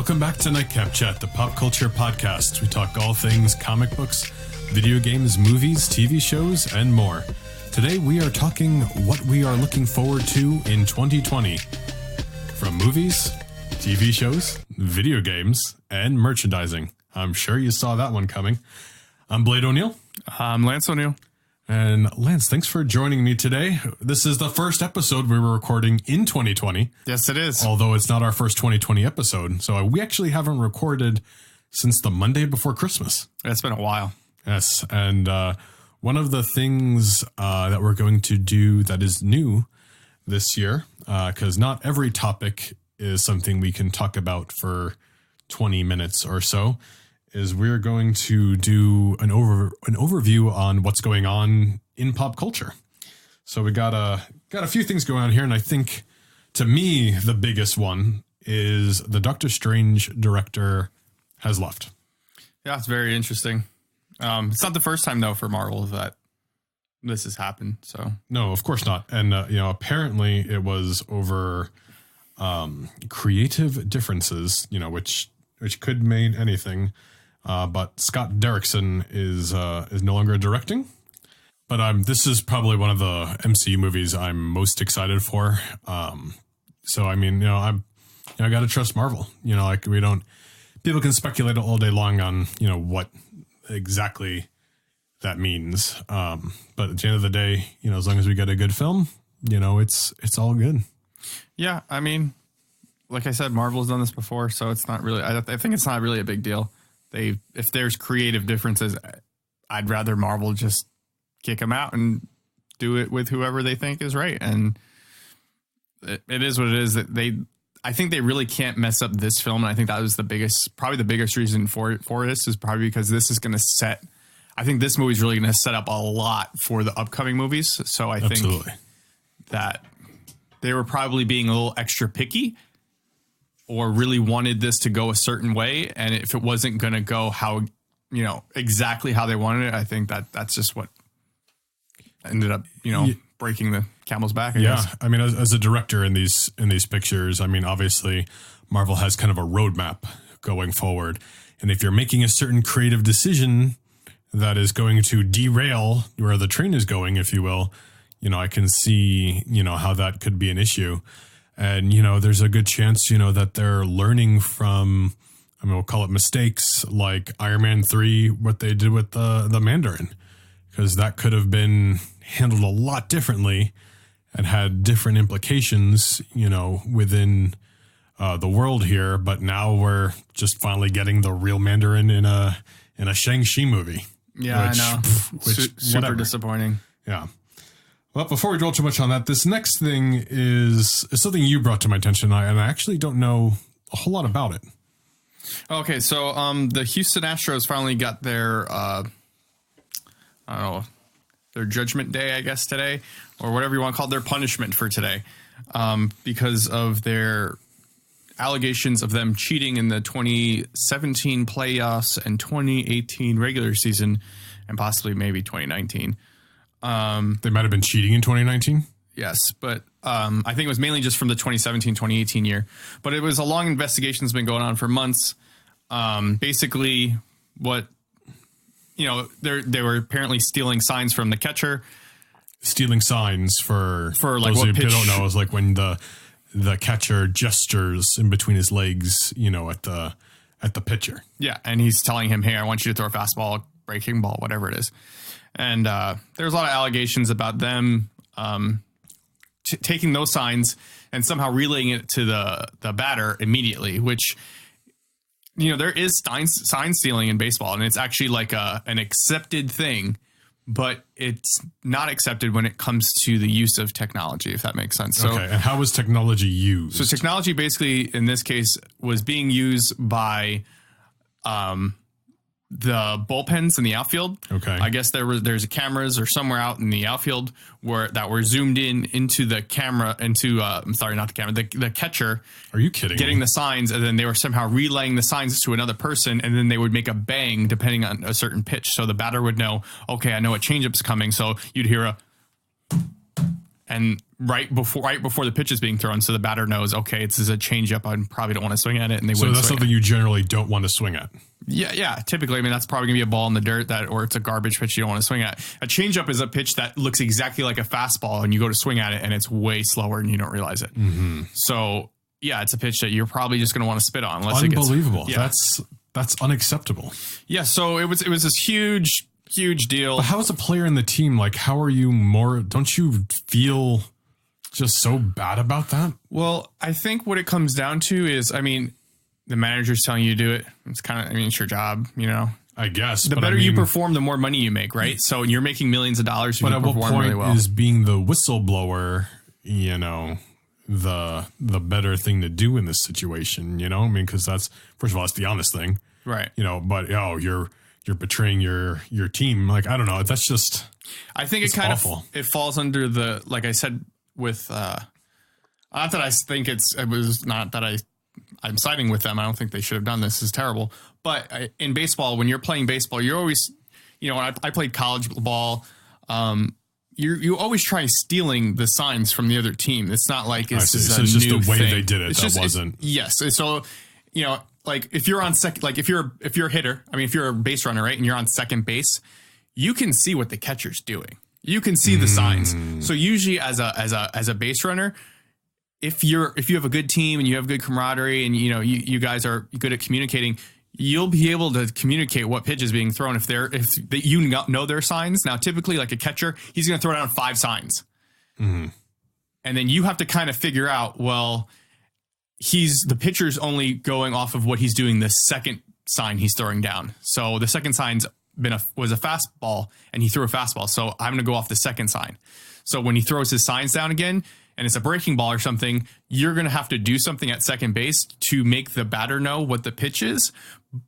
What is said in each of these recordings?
Welcome back to Nightcap Chat, the pop culture podcast. We talk all things comic books, video games, movies, TV shows, and more. Today we are talking what we are looking forward to in 2020. From movies, TV shows, video games, and merchandising. I'm sure you saw that one coming. I'm Blade O'Neill. I'm Lance O'Neill. And Lance, thanks for joining me today. This is the first episode we were recording in 2020. Yes, it is. Although it's not our first 2020 episode. So we actually haven't recorded since the Monday before Christmas. It's been a while. Yes. And one of the things that we're going to do that is new this year, because not every topic is something we can talk about for 20 minutes or so, is we're going to do an overview on what's going on in pop culture. So we got a few things going on here, and I think to me the biggest one is the Doctor Strange director has left. Yeah, it's very interesting. It's not the first time though for Marvel that this has happened. So no, of course not. And apparently it was over creative differences, which could mean anything. But Scott Derrickson is no longer directing. But this is probably one of the MCU movies I'm most excited for. So I mean, I got to trust Marvel. People can speculate all day long on what exactly that means. But at the end of the day, as long as we get a good film, it's all good. Yeah, I mean, like I said, Marvel's done this before, so it's not really. I think it's not really a big deal. If there's creative differences, I'd rather Marvel just kick them out and do it with whoever they think is right. And it is what it is. I think they really can't mess up this film. And I think that was probably the biggest reason for this is probably because this is going to I think this movie is really going to set up a lot for the upcoming movies. So I think that they were probably being a little extra picky, or really wanted this to go a certain way. And if it wasn't going to go exactly how they wanted it, I think that's just what ended up, breaking the camel's back. I guess. I mean, as a director in these pictures, I mean, obviously Marvel has kind of a roadmap going forward. And if you're making a certain creative decision that is going to derail where the train is going, if you will, I can see, how that could be an issue. And, there's a good chance, that they're learning from, we'll call it mistakes like Iron Man 3, what they did with the Mandarin, because that could have been handled a lot differently and had different implications, within the world here. But now we're just finally getting the real Mandarin in a Shang-Chi movie. Yeah, I know. Super disappointing. Yeah. Well, before we dwell too much on that, this next thing is something you brought to my attention, and I actually don't know a whole lot about it. Okay, so the Houston Astros finally got their, their judgment day, I guess, today, or whatever you want to call it, their punishment for today, because of their allegations of them cheating in the 2017 playoffs and 2018 regular season, and possibly maybe 2019. They might have been cheating in 2019. Yes, but I think it was mainly just from the 2017-2018 year. But it was a long investigation that's been going on for months. Basically, what they were apparently stealing signs from the catcher. Stealing signs for like those what who pitch? don't know is like when the catcher gestures in between his legs, at the pitcher. Yeah, and he's telling him, "Hey, I want you to throw a fastball, breaking ball, whatever it is." And there's a lot of allegations about them taking those signs and somehow relaying it to the batter immediately, which, there is sign stealing in baseball, and it's actually like an accepted thing, but it's not accepted when it comes to the use of technology, if that makes sense. So, okay, and how was technology used? So technology basically, in this case, was being used by the bullpens in the outfield. Okay. I guess there's cameras or somewhere out in the outfield that were zoomed into the camera I'm sorry, not the camera, the catcher. Are you kidding getting me? the signs, and then they were somehow relaying the signs to another person, and then they would make a bang depending on a certain pitch. So the batter would know, okay, I know a changeup's coming. So you'd hear and right before the pitch is being thrown, so the batter knows, okay, this is a changeup. I probably don't want to swing at it, and So that's something you generally don't want to swing at. Yeah. Typically, I mean, that's probably gonna be a ball in the dirt or it's a garbage pitch you don't want to swing at. A changeup is a pitch that looks exactly like a fastball, and you go to swing at it, and it's way slower, and you don't realize it. Mm-hmm. So yeah, it's a pitch that you're probably just gonna want to spit on. Unless Unbelievable. It gets, That's unacceptable. Yeah. So it was this huge deal. But how is a player in the team, like, how are you don't you feel just so bad about that? Well, I think what it comes down to is, I mean, the manager's telling you to do it. It's it's your job, I guess. The better you perform, the more money you make, right? So you're making millions of dollars if you perform really well. But at what point is being the whistleblower, the better thing to do in this situation? I mean, because that's, first of all, it's the honest thing. Right. But you're betraying your team. Like, I don't know. That's just, I think it kind of, it falls under the, like I said, with, not that I think it was not that I'm siding with them. I don't think they should have done this. It's terrible. But in baseball, when you're playing baseball, you're always, when I played college ball, you always try stealing the signs from the other team. It's not like it's just a just new the way thing. They did it. That wasn't. Yes. So, like if you're on second, like if you're a hitter, I mean, if you're a base runner, right, and you're on second base, you can see what the catcher's doing. You can see the signs. So usually as a base runner, if you have a good team and you have good camaraderie and you guys are good at communicating, you'll be able to communicate what pitch is being thrown if you know their signs. Now, typically, like a catcher, he's going to throw down 5 signs, and then you have to kind of figure out, well, the pitcher's only going off of what he's doing the second sign he's throwing down. So the second sign's was a fastball, and he threw a fastball. So I'm going to go off the second sign. So when he throws his signs down again, and it's a breaking ball or something, you're going to have to do something at second base to make the batter know what the pitch is,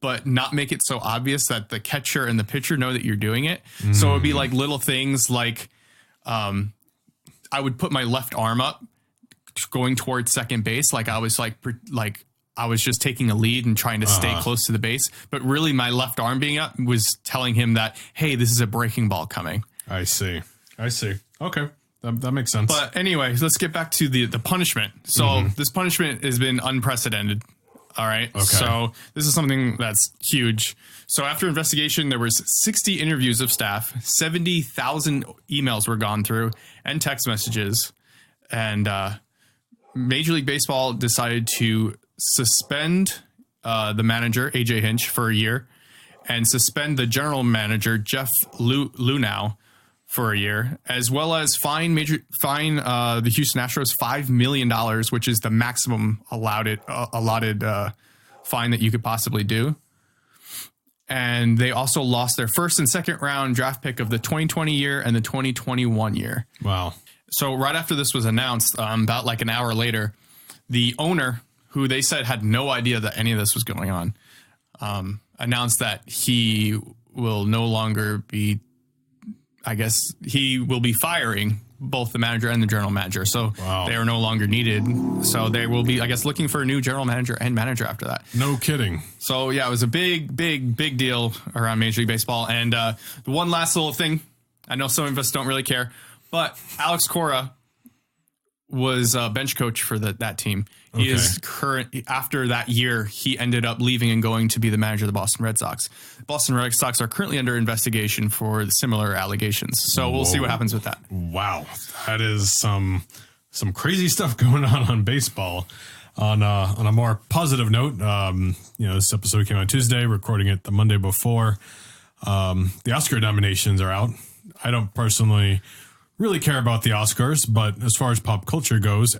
but not make it so obvious that the catcher and the pitcher know that you're doing it. So it would be like little things like I would put my left arm up going towards second base. Like I was I was just taking a lead and trying to stay close to the base. But really my left arm being up was telling him that, hey, this is a breaking ball coming. I see. Okay. That makes sense. But anyway, let's get back to the punishment. So this punishment has been unprecedented. All right. Okay. So this is something that's huge. So after investigation, there was 60 interviews of staff, 70,000 emails were gone through and text messages. And Major League Baseball decided to suspend the manager, AJ Hinch, for a year and suspend the general manager, Jeff Lunau, for a year, as well as fine the Houston Astros $5 million, which is the maximum allotted fine that you could possibly do. And they also lost their first and second round draft pick of the 2020 year and the 2021 year. Wow. So right after this was announced, about like an hour later, the owner, who they said had no idea that any of this was going on, announced that he will no longer be, I guess he will be firing both the manager and the general manager. So They are no longer needed. So they will be, I guess, looking for a new general manager and manager after that. No kidding. So yeah, it was a big deal around Major League Baseball. And the one last little thing, I know some of us don't really care, but Alex Cora was a bench coach for that team. He is after that year, he ended up leaving and going to be the manager of the Boston Red Sox. Boston Red Sox are currently under investigation for similar allegations. So we'll see what happens with that. Wow. That is some crazy stuff going on baseball. On a more positive note, this episode came out Tuesday, recording it the Monday before. The Oscar nominations are out. I don't personally really care about the Oscars, but as far as pop culture goes,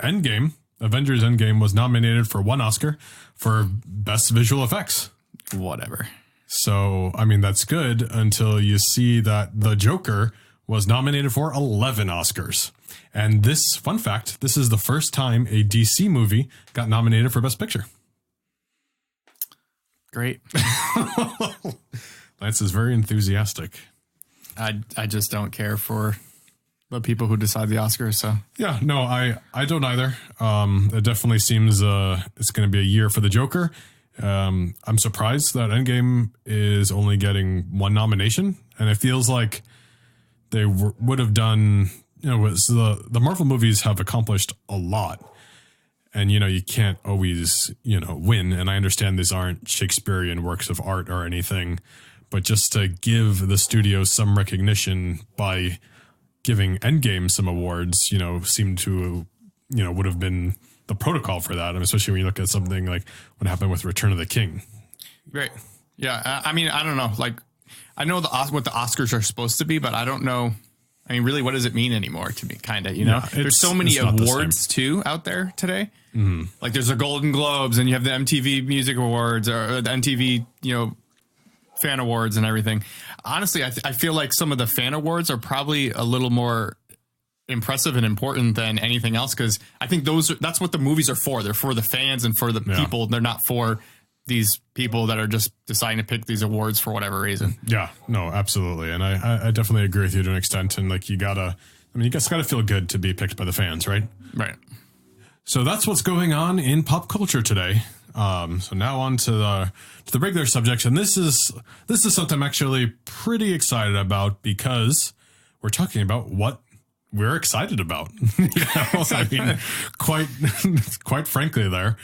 Avengers Endgame was nominated for 1 Oscar for Best Visual Effects. Whatever. So, I mean, that's good until you see that The Joker was nominated for 11 Oscars. And this, fun fact, this is the first time a DC movie got nominated for Best Picture. Great. Lance is very enthusiastic. I just don't care for the people who decide the Oscars. So yeah, no, I don't either. It definitely seems it's going to be a year for the Joker. I'm surprised that Endgame is only getting 1 nomination, and it feels like they would have done the Marvel movies have accomplished a lot. And, you can't always, win. And I understand these aren't Shakespearean works of art or anything, but just to give the studio some recognition by giving Endgame some awards, seemed to, would have been the protocol for that. And especially when you look at something like what happened with Return of the King. Right. Yeah. I mean, I don't know. Like, I know what the Oscars are supposed to be, but I don't know. I mean, really, what does it mean anymore to me? Kind of, there's so many awards too out there today. Mm-hmm. Like there's the Golden Globes and you have the MTV Music Awards or the MTV, fan awards and everything. Honestly, I feel like some of the fan awards are probably a little more impressive and important than anything else. Cause I think that's what the movies are for. They're for the fans and for the people. They're not for these people that are just deciding to pick these awards for whatever reason. Yeah, no, absolutely. And I definitely agree with you to an extent. And like, you just gotta feel good to be picked by the fans, right? Right. So that's what's going on in pop culture today. So now on to the regular subjects. And this is something I'm actually pretty excited about because we're talking about what we're excited about. I mean, quite frankly there.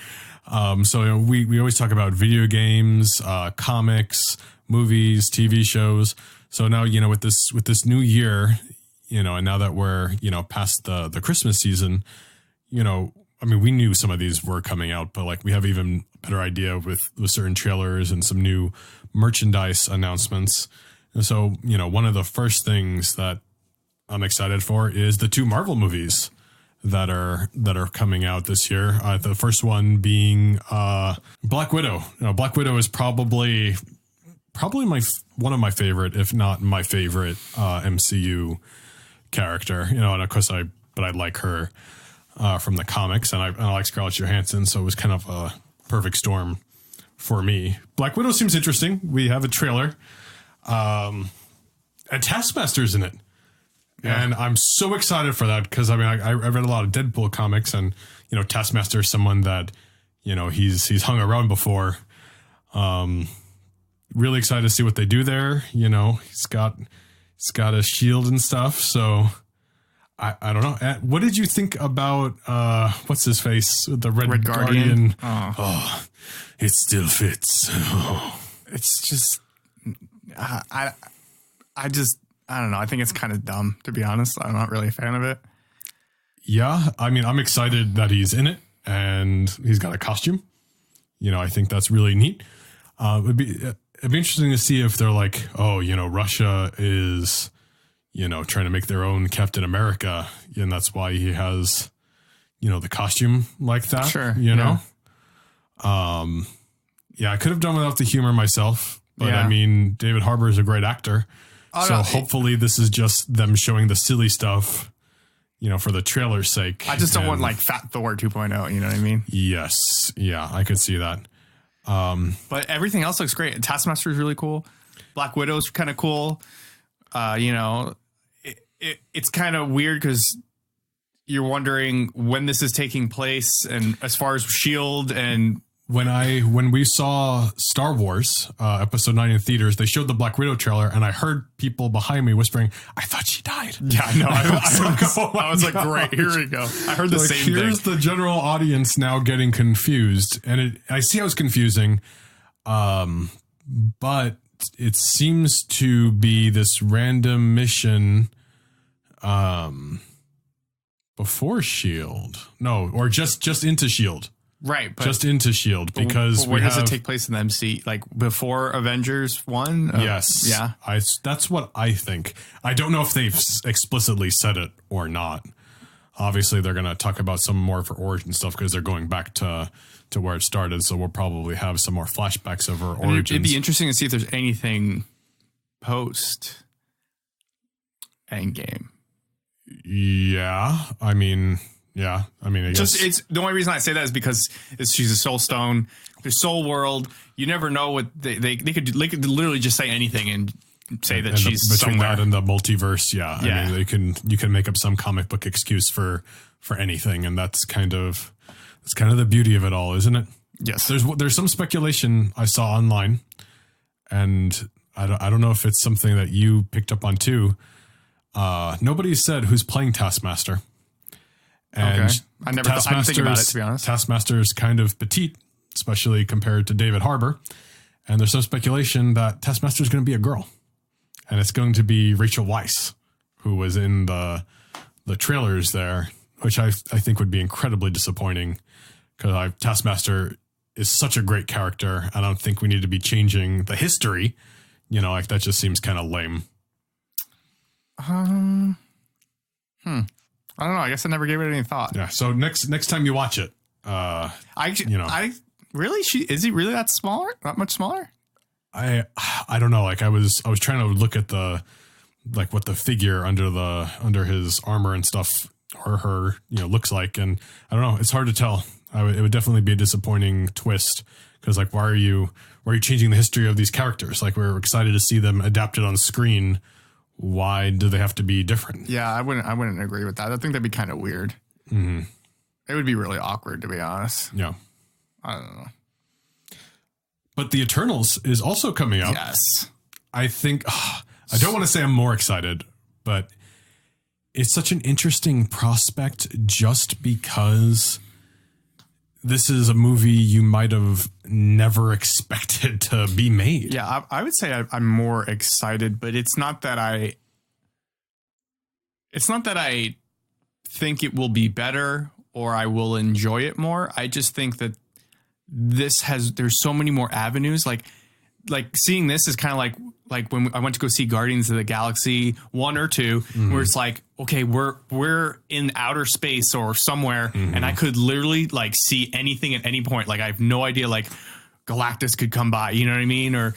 So we always talk about video games, comics, movies, TV shows. So now, with this new year, and now that we're, past the Christmas season, I mean, we knew some of these were coming out, but like we have even better idea with certain trailers and some new merchandise announcements. And so, one of the first things that I'm excited for is the 2 Marvel movies that are coming out this year. The first one being Black Widow. Black Widow is probably one of my favorite, if not my favorite, MCU character. And of course I like her from the comics, and I like Scarlett Johansson, so it was kind of a perfect storm for me. Black Widow seems interesting. We have a trailer, and Taskmaster's in it. Yeah. And I'm so excited for that because I mean I read a lot of Deadpool comics, and Taskmaster is someone that he's hung around before. Really excited to see what they do there. He's got a shield and stuff. So I don't know. What did you think about what's his face, the Red Guardian? Oh, it still fits. Oh. It's just I don't know. I think it's kind of dumb, to be honest. I'm not really a fan of it. Yeah. I mean, I'm excited that he's in it and he's got a costume. I think that's really neat. It'd be interesting to see if they're like, oh, Russia is, trying to make their own Captain America. And that's why he has, the costume like that. Sure. Yeah, I could have done without the humor myself. But I mean, David Harbour is a great actor. Oh, so hopefully this is just them showing the silly stuff, for the trailer's sake. I just don't want like Fat Thor 2.0. You know what I mean? Yes. Yeah, I could see that. But everything else looks great. Taskmaster is really cool. Black Widow's kind of cool. It's kind of weird because you're wondering when this is taking place, and as far as S.H.I.E.L.D. and when we saw Star Wars episode 9 in theaters, they showed the Black Widow trailer, and I heard people behind me whispering, "I thought she died." Yeah, no, I was like, great, here we go. I heard the same thing. Here's the general audience now getting confused, and I see how it's confusing, but it seems to be this random mission before S.H.I.E.L.D. No, or just into S.H.I.E.L.D. Right. But, just into S.H.I.E.L.D. because where does it take place in the MC? Like before Avengers 1? Yes. Yeah. That's what I think. I don't know if they've explicitly said it or not. Obviously, they're going to talk about some more for origin stuff because they're going back to where it started. So we'll probably have some more flashbacks of her origins. It'd be interesting to see if there's anything post Endgame. Yeah. I mean, I guess. It's the only reason I say that is because she's a soul stone, the soul world. You never know what they could literally just say anything and say that she's between somewhere. That and the multiverse. Yeah. I mean, you can make up some comic book excuse for anything. And that's kind of the beauty of it all, isn't it? Yes. There's some speculation I saw online, and I don't know if it's something that you picked up on too. Nobody said who's playing Taskmaster. And okay. I didn't think about it, to be honest. Taskmaster is kind of petite, especially compared to David Harbour. And there's some speculation that Taskmaster is going to be a girl. And it's going to be Rachel Weisz, who was in the trailers there, which I think would be incredibly disappointing because Taskmaster is such a great character. I don't think we need to be changing the history. You know, like that just seems kind of lame. I don't know. I guess I never gave it any thought. Yeah. So next time you watch it, really, is he really that smaller? Not much smaller? I don't know. Like I was trying to look at what the figure under his armor and stuff or her, looks like. And I don't know. It's hard to tell. It would definitely be a disappointing twist because like, why are you changing the history of these characters? Like we're excited to see them adapted on screen. Why do they have to be different? Yeah, I wouldn't agree with that. I think that'd be kind of weird. Mm-hmm. It would be really awkward, to be honest. Yeah. I don't know. But The Eternals is also coming out. Yes. I think, I don't want to say I'm more excited, but it's such an interesting prospect just because this is a movie you might have never expected to be made. Yeah, I would say I'm more excited, but it's not that I think it will be better or I will enjoy it more. I just think that there's so many more avenues. Like seeing this is kind of like when I went to go see Guardians of the Galaxy 1 or 2, where it's like, okay, we're in outer space or somewhere, and I could literally like see anything at any point. Like I have no idea, like Galactus could come by, you know what I mean? Or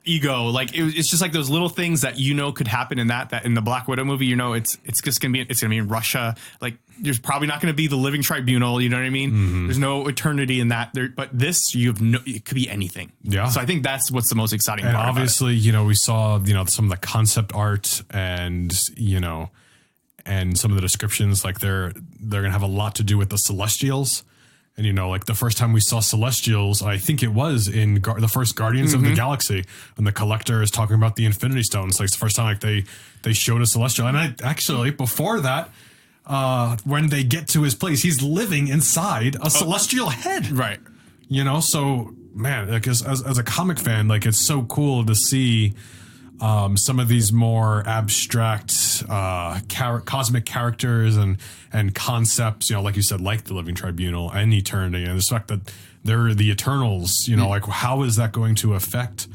Ego. Like it's just like those little things that could happen in that in the Black Widow movie. It's just gonna be in Russia. Like there's probably not gonna be the Living Tribunal. You know what I mean? There's no eternity in that. But this it could be anything. Yeah. So I think that's what's the most exciting part. And obviously, we saw some of the concept art and and some of the descriptions. Like they're gonna have a lot to do with the Celestials. And, like the first time we saw Celestials, I think it was in the first Guardians of the Galaxy, and the Collector is talking about the Infinity Stones. Like it's the first time like they showed a Celestial. And actually before that, when they get to his place, he's living inside a Celestial head. Right. So man, like as a comic fan, like it's so cool to see some of these more abstract cosmic characters and concepts, like you said, like the Living Tribunal and Eternity, and the fact that they're the Eternals, like how is that going to affect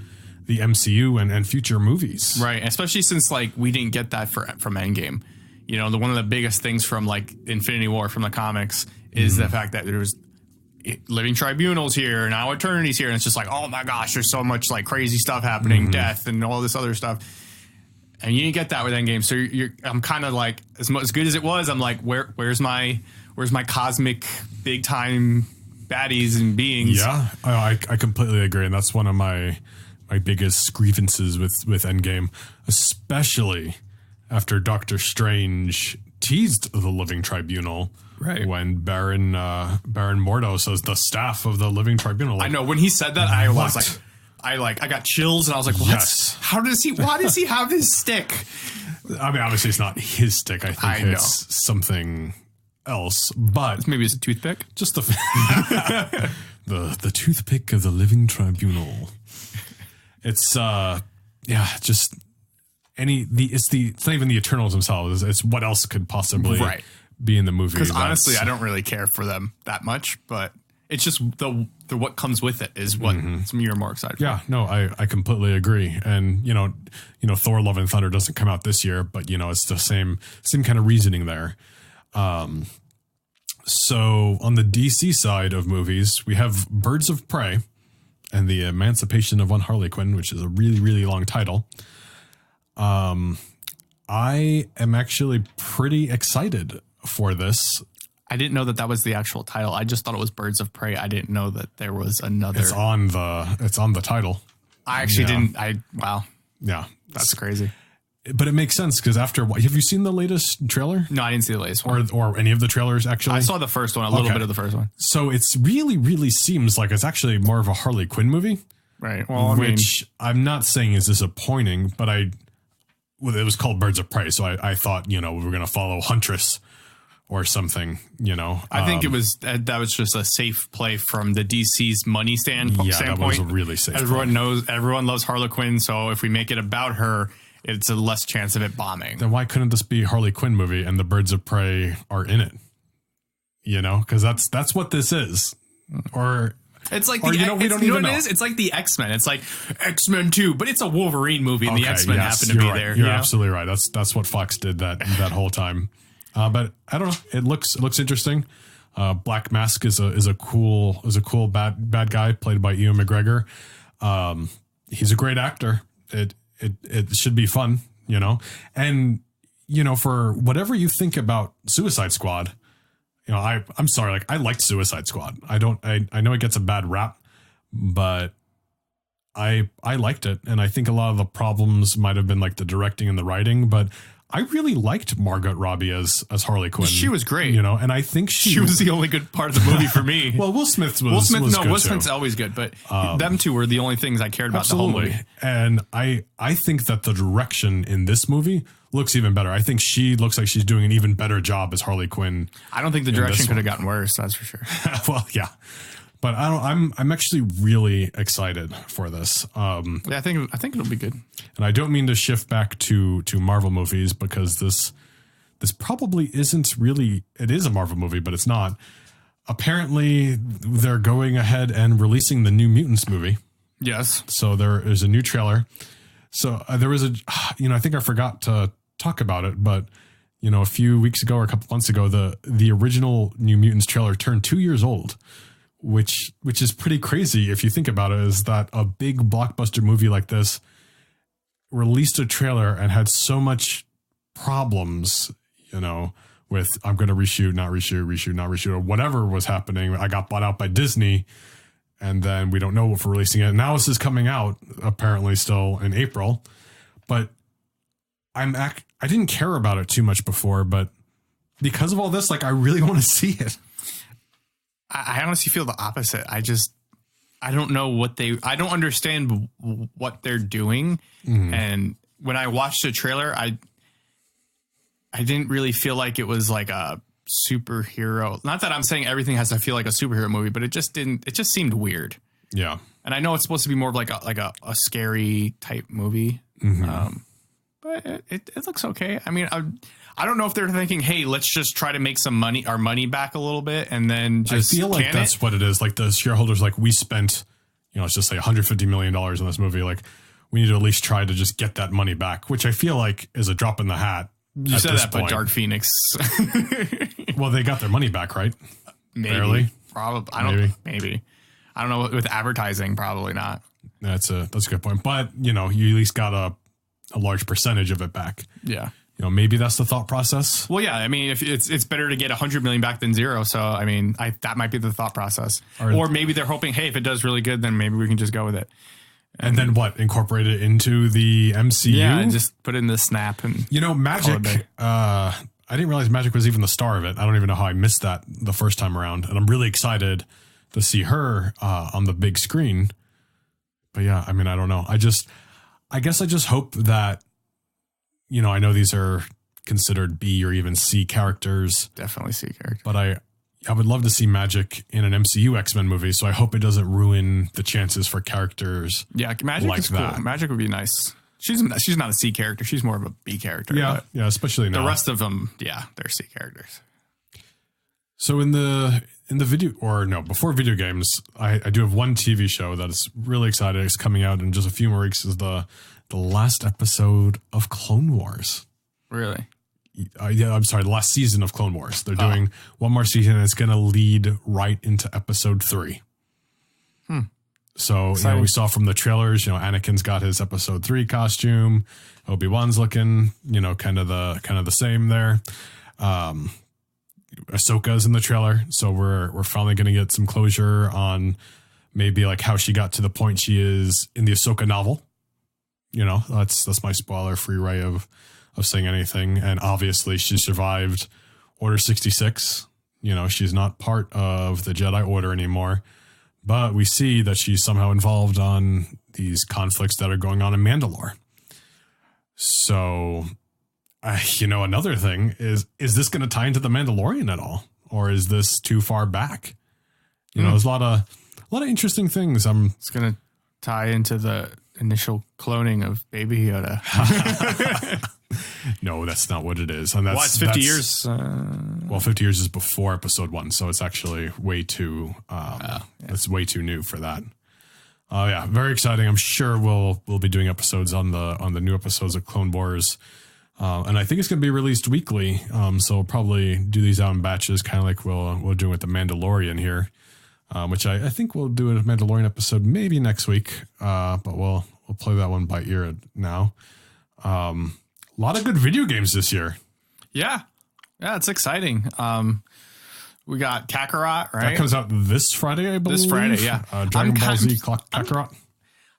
the MCU and future movies? Right, especially since like we didn't get that from Endgame. One of the biggest things from like Infinity War from the comics is the fact that there was Living Tribunals here, now Eternity's here, and it's just like, oh my gosh, there's so much like crazy stuff happening, death and all this other stuff, and you didn't get that with Endgame. So I'm kind of like, as good as it was, I'm like, where's my cosmic big time baddies and beings? Yeah, I completely agree, and that's one of my biggest grievances with Endgame, especially after Doctor Strange teased the Living Tribunal. Right. When Baron Mordo says the staff of the Living Tribunal. Like, I know when he said that, I was like, I got chills and I was like, what? Yes. Why does he have his stick? I mean, obviously it's not his stick. I think it's something else, but maybe it's a toothpick. Just the toothpick of the Living Tribunal. It's just it's not even the Eternals themselves. It's what else could possibly be in the movie. Because honestly, I don't really care for them that much, but it's just the what comes with it is what you're more excited for. Yeah, no, I completely agree. And Thor: Love and Thunder doesn't come out this year, but it's the same kind of reasoning there. So on the DC side of movies, we have Birds of Prey and the Emancipation of One Harley Quinn, which is a really, really long title. I am actually pretty excited for this. I didn't know that was the actual title. I just thought it was Birds of Prey. I didn't know that there was another. It's on the title. I actually didn't. Wow. Yeah. That's crazy. But it makes sense because have you seen the latest trailer? No, I didn't see the latest one. Or any of the trailers, actually? I saw the first one, a little bit of the first one. So it's really, really seems like it's actually more of a Harley Quinn movie. Right. Well, which I'm not saying is disappointing, but well, it was called Birds of Prey. So I thought, we were going to follow Huntress or something, I think that was just a safe play from the DC's money standpoint. That was a really safe Everyone loves Harley Quinn. So if we make it about her, it's a less chance of it bombing. Then why couldn't this be a Harley Quinn movie and the Birds of Prey are in it? Because that's what this is. Or it's like we don't even know. It is? It's like the X-Men. It's like X-Men 2, but it's a Wolverine movie and the X-Men happen to be right. there. You're absolutely right. That's what Fox did that whole time. But I don't know. It looks interesting. Black Mask is a cool bad guy played by Ewan McGregor. He's a great actor. It should be fun, and for whatever you think about Suicide Squad, I'm sorry, like I liked Suicide Squad. I know it gets a bad rap, but I liked it, and I think a lot of the problems might have been like the directing and the writing, but I really liked Margot Robbie as Harley Quinn. She was great, and I think she was the only good part of the movie for me. Well, Will Smith's Will Smith's always good, but them two were the only things I cared about the whole movie. And I think that the direction in this movie looks even better. I think she looks like she's doing an even better job as Harley Quinn. I don't think the direction could have gotten worse. That's for sure. Well, yeah. But I'm actually really excited for this. I think it'll be good. And I don't mean to shift back to Marvel movies because this probably isn't really. It is a Marvel movie, but it's not. Apparently, they're going ahead and releasing the New Mutants movie. Yes. So there is a new trailer. So there was I think I forgot to talk about it, but a few weeks ago or a couple months ago, the original New Mutants trailer turned 2 years old. Which is pretty crazy if you think about it, is that a big blockbuster movie like this released a trailer and had so much problems, with I'm going to reshoot, not reshoot, or whatever was happening. I got bought out by Disney and then we don't know if we're releasing it. Now this is coming out apparently still in April, but I didn't care about it too much before, but because of all this, like I really want to see it. I honestly feel the opposite. I don't know I don't understand what they're doing. Mm-hmm. And when I watched the trailer, I didn't really feel like it was like a superhero. Not that I'm saying everything has to feel like a superhero movie, but it just seemed weird. Yeah. And I know it's supposed to be more of like a scary type movie. Mm-hmm. But it looks okay. I mean, I don't know if they're thinking, hey, let's just try to make our money back a little bit and then just I feel like that's what it is. Like the shareholders, like we spent, let's just say $150 million on this movie. Like we need to at least try to just get that money back, which I feel like is a drop in the hat. You said that, but Dark Phoenix. Well, they got their money back, right? Maybe. Barely. Probably. Maybe. I don't know. With advertising, probably not. That's a good point. But, you at least got a large percentage of it back. Yeah. Maybe that's the thought process. Well, yeah. I mean, if it's better to get 100 million back than zero. So, I mean, that might be the thought process. Or maybe they're hoping, hey, if it does really good, then maybe we can just go with it. And then what? Incorporate it into the MCU? Yeah, and just put it in the snap. And Magic, I didn't realize Magic was even the star of it. I don't even know how I missed that the first time around. And I'm really excited to see her on the big screen. But yeah, I mean, I don't know. I guess I just hope that, I know these are considered B or even C characters. Definitely C characters. But I would love to see Magic in an MCU X-Men movie, so I hope it doesn't ruin the chances for characters. Yeah, Magic like is cool. Magic would be nice. She's not a C character. She's more of a B character. Yeah, especially now. The rest of them, yeah, they're C characters. So in the video, or no, before video games, I do have one TV show that is really exciting. It's coming out in just a few more weeks. Is the last episode of Clone Wars. Really? Yeah, I'm sorry. The last season of Clone Wars. They're doing one more season, and it's going to lead right into episode 3. So we saw from the trailers, Anakin's got his episode 3 costume. Obi-Wan's looking, kind of the same there. Ahsoka's in the trailer, so we're finally going to get some closure on maybe like how she got to the point she is in the Ahsoka novel. That's my spoiler-free way of saying anything. And obviously she survived Order 66. She's not part of the Jedi Order anymore, but we see that she's somehow involved on these conflicts that are going on in Mandalore. So, another thing is this going to tie into The Mandalorian at all? Or is this too far back? There's a lot of interesting things. It's going to tie into the initial cloning of Baby Yoda. No, that's not what it is. And it's 50 years. 50 years is before episode 1. So it's actually way too, it's way too new for that. Yeah, very exciting. I'm sure we'll be doing episodes on the new episodes of Clone Wars. And I think it's going to be released weekly. So we'll probably do these out in batches, kind of like we'll do with the Mandalorian here, which I think we'll do a Mandalorian episode maybe next week. But we'll play that one by ear now. A lot of good video games this year. Yeah, it's exciting. We got Kakarot, right? That comes out this Friday, I believe. This Friday, yeah. Dragon Ball Z Kakarot.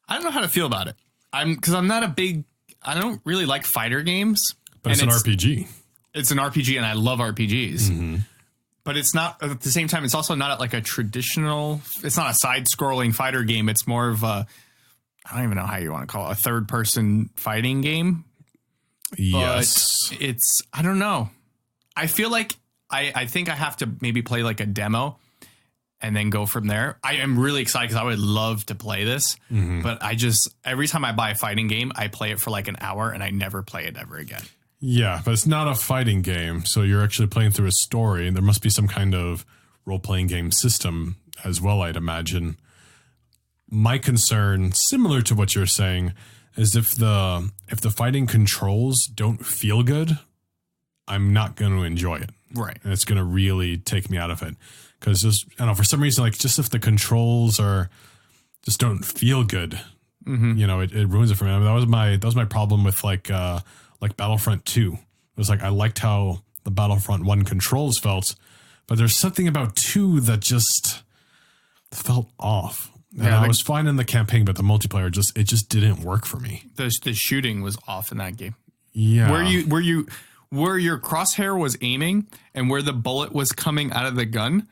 I don't know how to feel about it. Because I'm not I don't really like fighter games. But it's an RPG. It's an RPG, and I love RPGs. Mm-hmm. But it's not, at the same time, it's also not like a traditional, it's not a side-scrolling fighter game. It's more of I don't even know how you want to call it, a third-person fighting game. Yes. But I don't know. I feel like I think I have to maybe play like a demo and then go from there. I am really excited because I would love to play this. Mm-hmm. But every time I buy a fighting game, I play it for like an hour and I never play it ever again. Yeah, but it's not a fighting game. So you're actually playing through a story. And there must be some kind of role-playing game system as well, I'd imagine. My concern, similar to what you're saying, is if the fighting controls don't feel good, I'm not going to enjoy it. Right. And it's going to really take me out of it. Because just, I don't know, for some reason, like just if the controls just don't feel good, mm-hmm. It ruins it for me. I mean, that was my problem with like Battlefront 2. It was like, I liked how the Battlefront 1 controls felt, but there's something about 2 that just felt off. And I was fine in the campaign, but the multiplayer just didn't work for me. The shooting was off in that game. Yeah. Where your crosshair was aiming and where the bullet was coming out of the gun,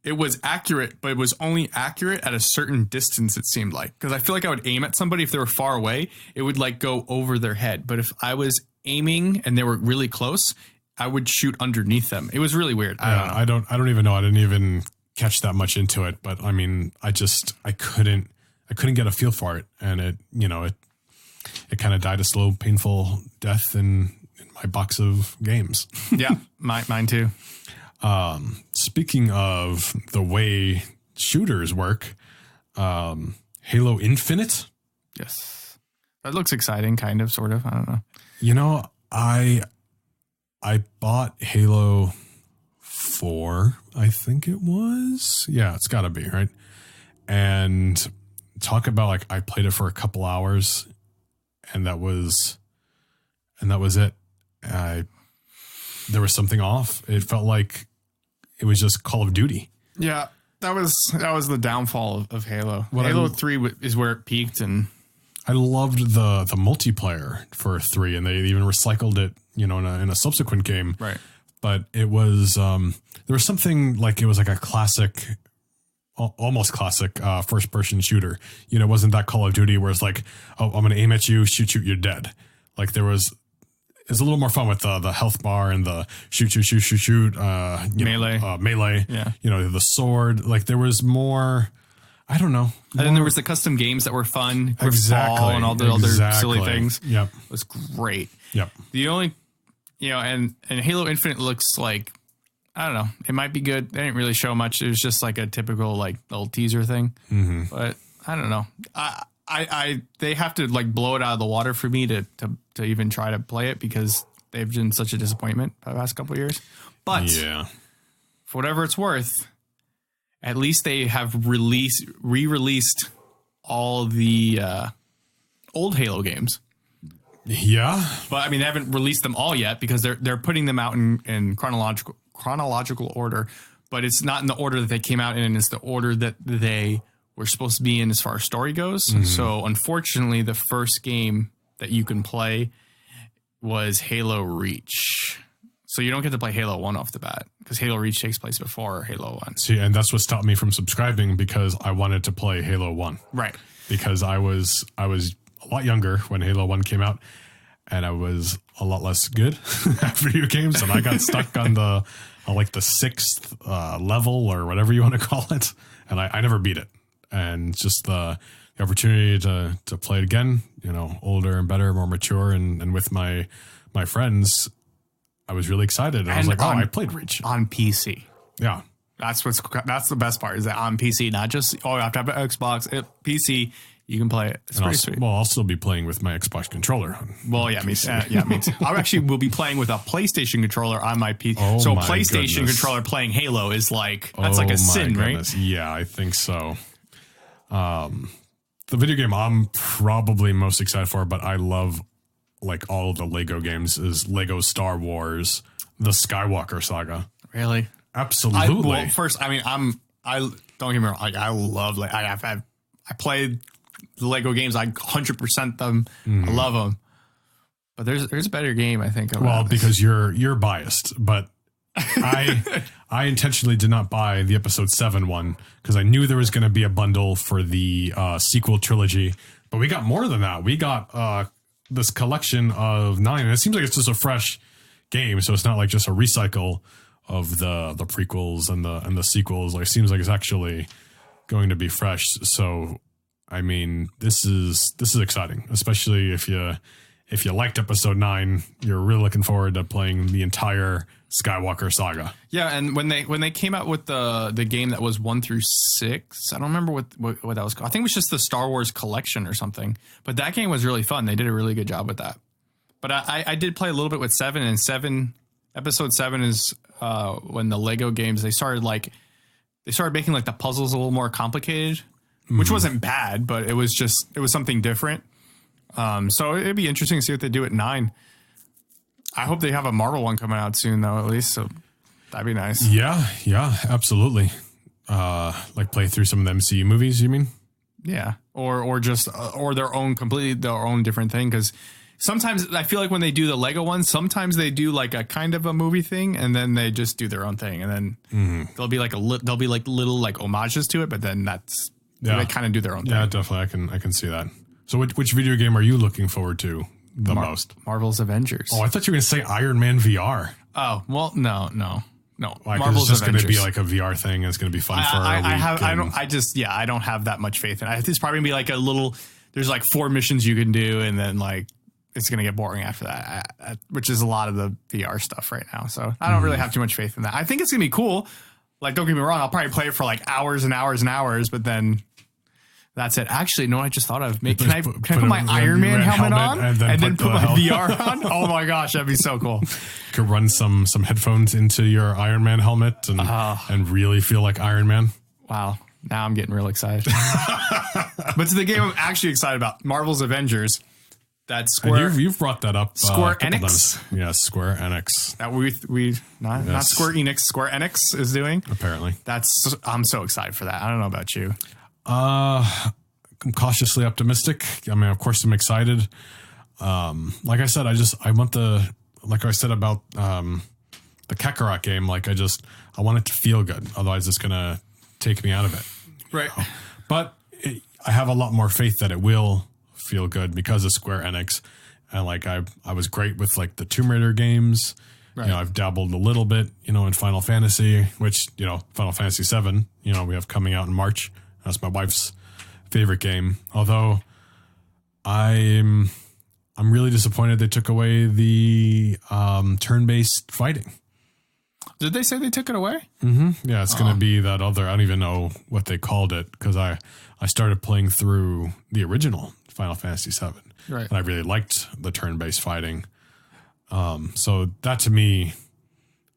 it was accurate, but it was only accurate at a certain distance, it seemed like. Because I feel like I would aim at somebody if they were far away, it would like go over their head. But if I was aiming and they were really close, I would shoot underneath them. It was really weird. I don't even know. I didn't even catch that much into it. But I mean, I couldn't get a feel for it. And it kind of died a slow, painful death in my box of games. Yeah, mine too. Speaking of the way shooters work, Halo Infinite. Yes. That looks exciting, kind of, sort of. I don't know. I bought Halo 4, I think it was. Yeah, it's gotta be, right? And talk about like I played it for a couple hours and that was it. There was something off. It felt like it was just Call of Duty. Yeah, that was the downfall of Halo. Halo 3 is where it peaked, and I loved the multiplayer for 3, and they even recycled it, in a subsequent game. Right. But it was there was something like it was like a classic, almost classic first person shooter. It wasn't that Call of Duty where it's like, oh, I'm going to aim at you, shoot, you're dead. Like it's a little more fun with the health bar and the shoot. Melee. Melee. Yeah. The sword. Like there was more, I don't know. And then there was the custom games that were fun. Exactly. And all the other silly things. Yep. It was great. Yep. The only, and Halo Infinite looks like, I don't know, it might be good. They didn't really show much. It was just like a typical like little teaser thing. Mm-hmm. But I don't know. They have to like blow it out of the water for me to even try to play it because they've been such a disappointment the past couple of years. But yeah, for whatever it's worth, at least they have re-released all the old Halo games. Yeah, but I mean they haven't released them all yet because they're putting them out in chronological order. But it's not in the order that they came out in; it's the order that they were supposed to be in as far as story goes. Mm-hmm. So unfortunately, the first game that you can play was Halo Reach. So you don't get to play Halo 1 off the bat because Halo Reach takes place before Halo 1. See, and that's what stopped me from subscribing because I wanted to play Halo 1. Right. Because I was a lot younger when Halo 1 came out, and I was a lot less good at video games, and I got stuck on the sixth level or whatever you want to call it, and I never beat it. And just the opportunity to play it again, older and better, more mature, and with my friends, I was really excited. And I was like, I played Reach on PC. Yeah. That's the best part, is that on PC, not just, you have to have an Xbox, PC, you can play it. It's pretty sweet. Well, I'll still be playing with my Xbox controller. Well, yeah, me too. I actually will be playing with a PlayStation controller on my PC. Oh, so a my PlayStation goodness. controller playing Halo is that's like a sin, goodness. right? Yeah, I think so. The video game I'm probably most excited for, but I love like all of the Lego games, is Lego Star Wars, the Skywalker saga. Really? Absolutely. First, I don't get me wrong. I love, I played the Lego games. I 100% them. I love them. But there's a better game, I think. Well, because you're biased, but I intentionally did not buy the episode 7 one because I knew there was going to be a bundle for the sequel trilogy. But we got more than that. We got this collection of 9, and it seems like it's just a fresh game, so it's not like just a recycle of the prequels and the sequels. Like, it seems like it's actually going to be fresh. So, I mean, this is exciting, especially if you liked episode 9. You're really looking forward to playing the entire Skywalker saga. Yeah, and when they came out with the game that was 1 through 6, I don't remember what that was called. I think it was just the Star Wars collection or something. But that game was really fun. They did a really good job with that. But I did play a little bit with 7, and episode 7 is when the Lego games, they started making like the puzzles a little more complicated, which wasn't bad, but it was something different. So it'd be interesting to see what they do at 9. I hope they have a Marvel one coming out soon, though, at least. So that'd be nice. Yeah, absolutely. Like play through some of the MCU movies, you mean? Yeah, or just completely their own different thing. Because sometimes I feel like when they do the Lego ones, sometimes they do like a kind of a movie thing, and then they just do their own thing, and then there'll be like little like homages to it, but then they kind of do their own thing. Yeah, definitely. I can see that. So which video game are you looking forward to the most? Marvel's Avengers. Oh, I thought you were going to say Iron Man VR. Oh, well, no. Like, Marvel's it's just going to Avengers. be like a VR thing. And it's going to be fun for a week. I don't have that much faith in it. It's probably going to be like a little, there's like 4 missions you can do, and then like it's going to get boring after that, which is a lot of the VR stuff right now. So I don't really have too much faith in that. I think it's going to be cool. Like, don't get me wrong, I'll probably play it for like hours and hours and hours, but then that's it. Actually, no, I just thought of, can I put my Iron Man helmet on and then put my VR on? Oh my gosh, that'd be so cool. You could run some headphones into your Iron Man helmet and really feel like Iron Man. Wow. Now I'm getting real excited. But to the game I'm actually excited about, Marvel's Avengers. That's Square. And you've brought that up. Square Enix. Yes, Square Enix. That not Square Enix. Square Enix is doing. Apparently. I'm so excited for that. I don't know about you. I'm cautiously optimistic. I mean, of course, I'm excited. Like I said, like I said about the Kakarot game, like I want it to feel good. Otherwise, it's gonna take me out of it. Right. But I have a lot more faith that it will feel good because of Square Enix. And like I was great with like the Tomb Raider games. Right. I've dabbled a little bit, in Final Fantasy, which, Final Fantasy 7, we have coming out in March. That's my wife's favorite game. Although I'm really disappointed they took away the turn-based fighting. Did they say they took it away? Mm-hmm. Yeah, it's going to be that other. I don't even know what they called it because I started playing through the original Final Fantasy 7. Right. And I really liked the turn-based fighting. So that to me,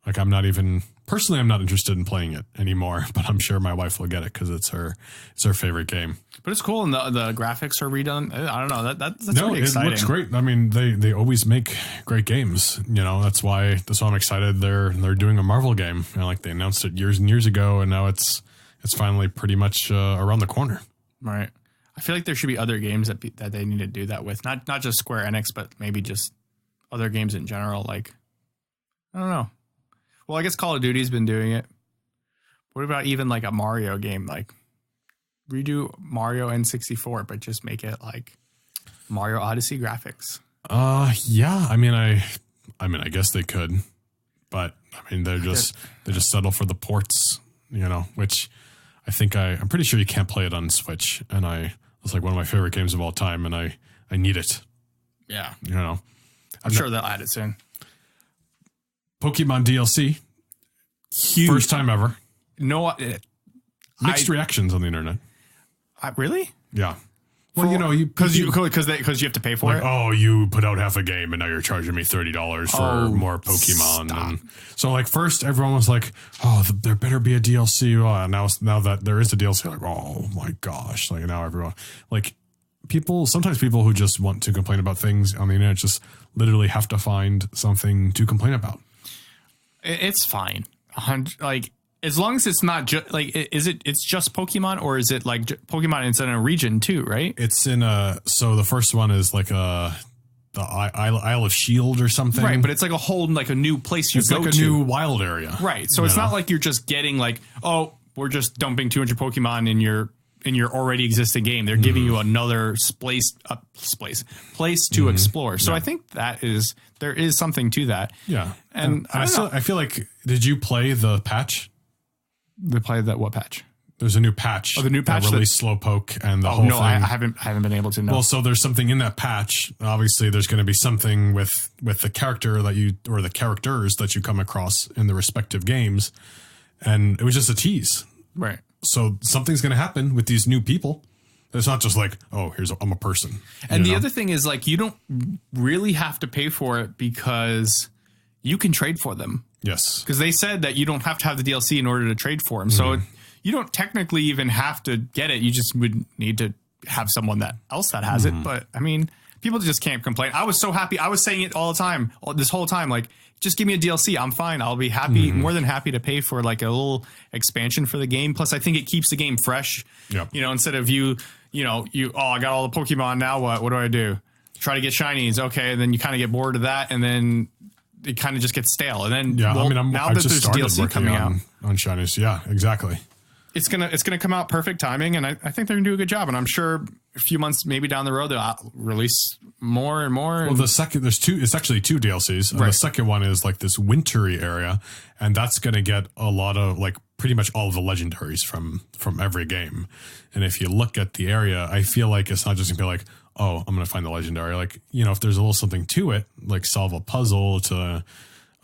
like I'm not interested in playing it anymore, but I'm sure my wife will get it because it's her favorite game. But it's cool, and the graphics are redone. I don't know. That's really exciting. It looks great. I mean, they always make great games. That's why I'm excited. They're doing a Marvel game. Like they announced it years and years ago, and now it's finally pretty much around the corner. Right. I feel like there should be other games that they need to do that with. Not just Square Enix, but maybe just other games in general. Like, I don't know. Well, I guess Call of Duty's been doing it. What about even like a Mario game? Like redo Mario N64, but just make it like Mario Odyssey graphics. Yeah. I guess they could, but they just settle for the ports, which I think I'm pretty sure you can't play it on Switch. And it's like one of my favorite games of all time, and I need it. Yeah. I'm sure they'll add it soon. Pokemon DLC. Huge. First time ever. No, mixed reactions on the internet. Really? Yeah. Well, because you have to pay for it. Oh, you put out half a game and now you're charging me $30 for more Pokemon. And so, like, first everyone was like, "Oh, there better be a DLC." Oh, now that there is a DLC, like, oh my gosh! Like now everyone, like, sometimes people who just want to complain about things on the internet just literally have to find something to complain about. It's fine. Like, as long as it's not just like, it's just Pokemon, or is it like Pokemon it's in a region too, right? It's in so the first one is like the Isle of Shield or something. Right. But it's like a whole, like a new place it's go like a to. new wild area. Right. So it's not like you're just getting like, oh, we're just dumping 200 Pokemon in your already existing game. They're giving you another place to explore. So I think there is something to that. Yeah. And I feel like, did you play the patch? They played that what patch? There's a new patch. Oh, the new patch that released Slowpoke and the whole no, thing. I haven't been able to know. Well, so there's something in that patch. Obviously, there's going to be something with the character or the characters that you come across in the respective games, and it was just a tease. Right. So something's going to happen with these new people. It's not just like, oh, I'm a person. And the other thing is, like, you don't really have to pay for it because you can trade for them. Yes. Because they said that you don't have to have the DLC in order to trade for them. So you don't technically even have to get it. You just would need to have someone else that has it. But people just can't complain. I was so happy. I was saying it all the time, this whole time, like, just give me a DLC. I'm fine. I'll be happy, more than happy to pay for like a little expansion for the game. Plus, I think it keeps the game fresh. Yep. Instead of I got all the Pokemon. Now what? What do I do? Try to get shinies. Okay. And then you kind of get bored of that. And then it kind of just gets stale. And then now that there's DLC coming out on shinies. Yeah, exactly. It's gonna come out perfect timing, and I think they're gonna do a good job. And I'm sure a few months maybe down the road they'll release more and more. Well, there's it's actually two DLCs. Right. The second one is like this wintry area, and that's gonna get a lot of like pretty much all of the legendaries from every game. And if you look at the area, I feel like it's not just gonna be like, oh, I'm gonna find the legendary. Like, if there's a little something to it, like solve a puzzle to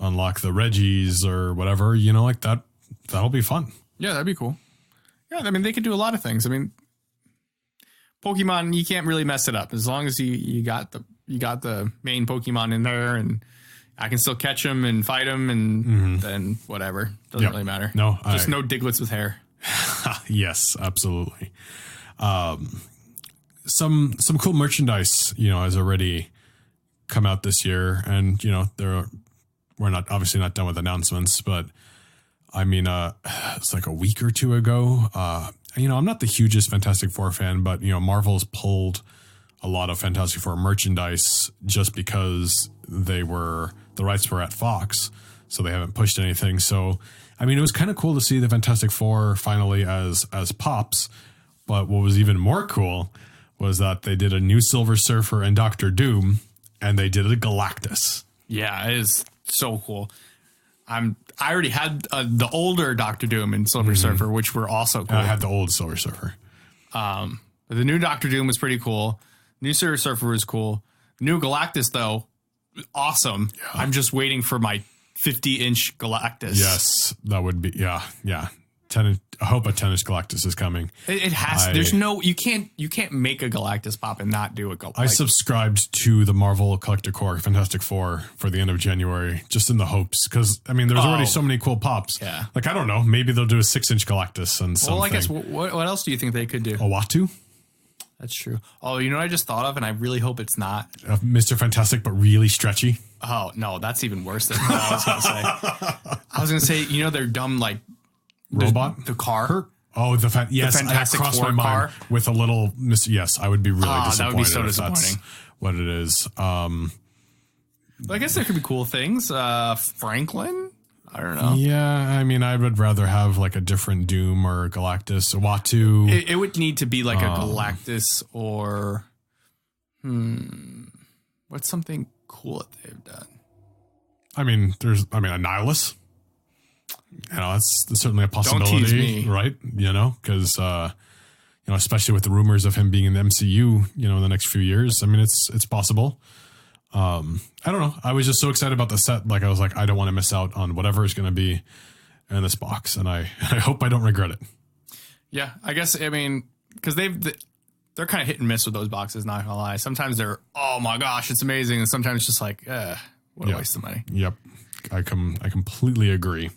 unlock the Reggies or whatever, like that'll be fun. Yeah, that'd be cool. Yeah, they could do a lot of things. Pokemon, you can't really mess it up as long as you got the main Pokemon in there, and I can still catch them and fight them, and then whatever, doesn't really matter. No, just no Digletts with hair. Yes, absolutely. Some cool merchandise, has already come out this year, and we're obviously not done with announcements, but. It's like a week or two ago. I'm not the hugest Fantastic Four fan, but, Marvel's pulled a lot of Fantastic Four merchandise just because the rights were at Fox, so they haven't pushed anything. So, it was kind of cool to see the Fantastic Four finally as Pops, but what was even more cool was that they did a new Silver Surfer and Doctor Doom, and they did a Galactus. Yeah, it is so cool. I already had the older Doctor Doom and Silver Surfer, which were also cool. I had the old Silver Surfer. But the new Doctor Doom was pretty cool. New Silver Surfer was cool. New Galactus, though, awesome. Yeah. I'm just waiting for my 50-inch Galactus. Yes, that would be, yeah. 10. I hope a 10-inch Galactus is coming. It has. There's no. You can't make a Galactus pop and not do a Galactus. I subscribed to the Marvel Collector Core Fantastic Four for the end of January, just in the hopes, because there's already so many cool pops. Yeah. Like, I don't know, maybe they'll do a 6-inch Galactus and something. Well, I guess what else do you think they could do? A Watu? That's true. Oh, you know what I just thought of, and I really hope it's not Mr. Fantastic, but really stretchy. Oh no, that's even worse than what I was gonna say. I was gonna say, they're dumb like. Robot? The car? Oh, the Fantastic Four car with a little. Yes, I would be really disappointed. That would be so disappointing. That's what it is. I guess there could be cool things. Franklin? I don't know. Yeah, I would rather have like a different Doom or Galactus, Watu. It would need to be like a Galactus or. What's something cool that they've done? I mean, a Nihilus. That's certainly a possibility, Don't tease me. Right? Because especially with the rumors of him being in the MCU, in the next few years. I mean, it's possible. I don't know. I was just so excited about the set. Like, I was like, I don't want to miss out on whatever is going to be in this box, and I hope I don't regret it. Yeah, I guess. I mean, because they're kind of hit and miss with those boxes. Not gonna lie. Sometimes they're, oh my gosh, it's amazing, and sometimes it's just like, what a waste of money. Yep, I completely agree.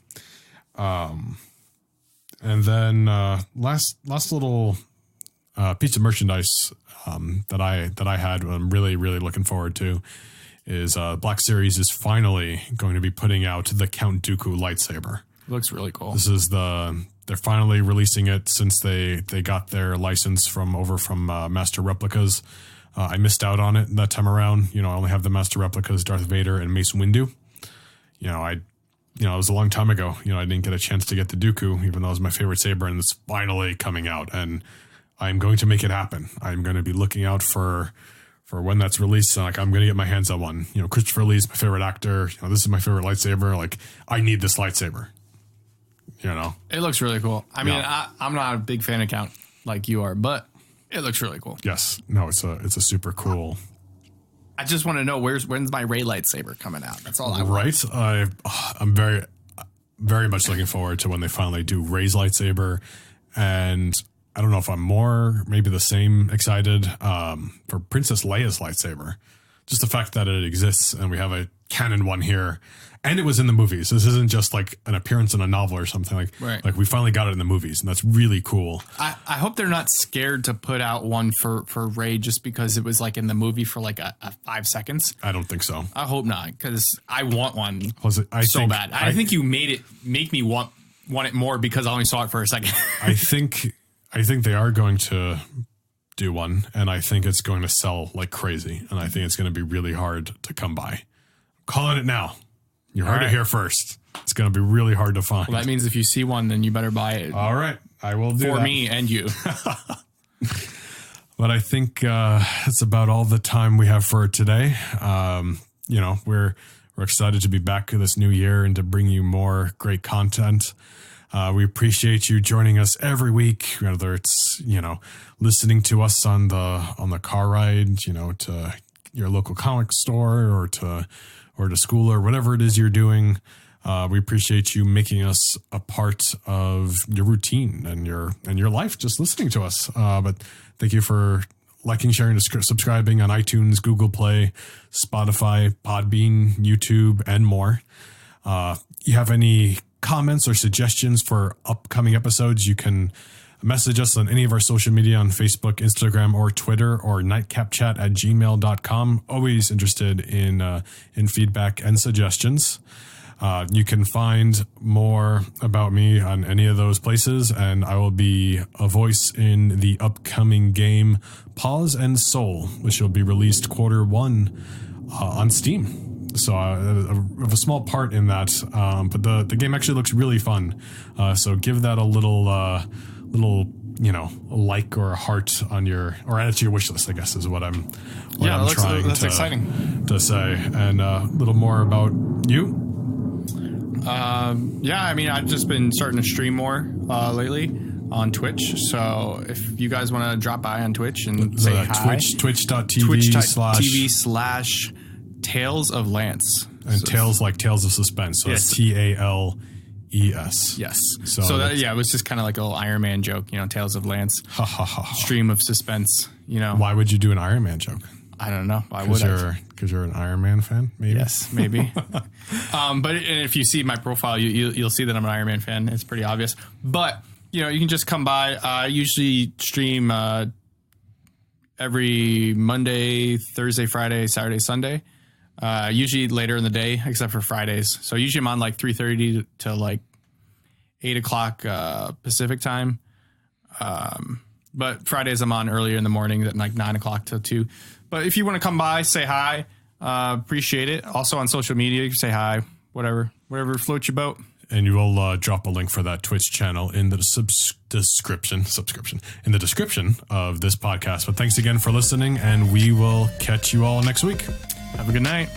And then last little piece of merchandise that I had, I'm really looking forward to, is Black Series is finally going to be putting out the Count Dooku lightsaber. Looks really cool. This is they're finally releasing it since they got their license from Master Replicas. I missed out on it that time around. I only have the Master Replicas, Darth Vader and Mace Windu. It was a long time ago. I didn't get a chance to get the Dooku, even though it was my favorite saber, and it's finally coming out, and I'm going to make it happen. I'm going to be looking out for when that's released. And I'm going to get my hands on one. Christopher Lee's my favorite actor. This is my favorite lightsaber. Like, I need this lightsaber. It looks really cool. I mean, I'm not a big fan of Count like you are, but it looks really cool. Yes. No, it's a super cool. I just want to know when's my Rey lightsaber coming out. That's all I want. Right. I'm very, very much looking forward to when they finally do Rey's lightsaber. And I don't know if I'm maybe the same excited for Princess Leia's lightsaber. Just the fact that it exists and we have a canon one here. And it was in the movies. This isn't just like an appearance in a novel or something. Like we finally got it in the movies, and that's really cool. I hope they're not scared to put out one for Rey just because it was like in the movie for like a 5 seconds. I don't think so. I hope not, because I want one bad. I think you make me want it more because I only saw it for a second. I think they are going to do one, and I think it's going to sell like crazy, and I think it's going to be really hard to come by. I'm calling it now. You heard it here first. It's going to be really hard to find. Well, that means if you see one, then you better buy it. All right. I will do for that. me and you. But I think that's about all the time we have for today. We're excited to be back this new year and to bring you more great content. We appreciate you joining us every week, whether it's, listening to us on the car ride, to your local comic store or to school or whatever it is you're doing. We appreciate you making us a part of your routine and your life, just listening to us. But thank you for liking, sharing, subscribing on iTunes, Google Play, Spotify, Podbean, YouTube, and more. You have any comments or suggestions for upcoming episodes, you can message us on any of our social media on Facebook, Instagram, or Twitter, or nightcapchat@gmail.com. Always interested in feedback and suggestions. You can find more about me on any of those places, and I will be a voice in the upcoming game Pause and Soul, which will be released Q1 on Steam. So I have a small part in that, but the game actually looks really fun. So give that a little like or a heart on or add it to your wish list, I guess is what I'm trying exciting to say. And a little more about you. I mean, I've just been starting to stream more lately on Twitch. So if you guys want to drop by on Twitch and say hi, twitch.tv/Tales of Lance. And so, Tales like Tales of Suspense. So yes. It's TALES. Yes. So it was just kind of like a little Iron Man joke, Tales of Lance. Stream of suspense, Why would you do an Iron Man joke? I don't know. Why would I? Because you're an Iron Man fan, maybe? Yes, maybe. But if you see my profile, you'll see that I'm an Iron Man fan. It's pretty obvious. But, you can just come by. I usually stream every Monday, Thursday, Friday, Saturday, Sunday. Usually later in the day, except for Fridays. So usually I'm on like 3:30 to like 8 o'clock Pacific time. But Fridays I'm on earlier in the morning at like 9 o'clock till 2. But if you want to come by, say hi. Appreciate it. Also on social media, you can say hi, whatever floats your boat. And you will drop a link for that Twitch channel in the description of this podcast. But thanks again for listening, and we will catch you all next week. Have a good night.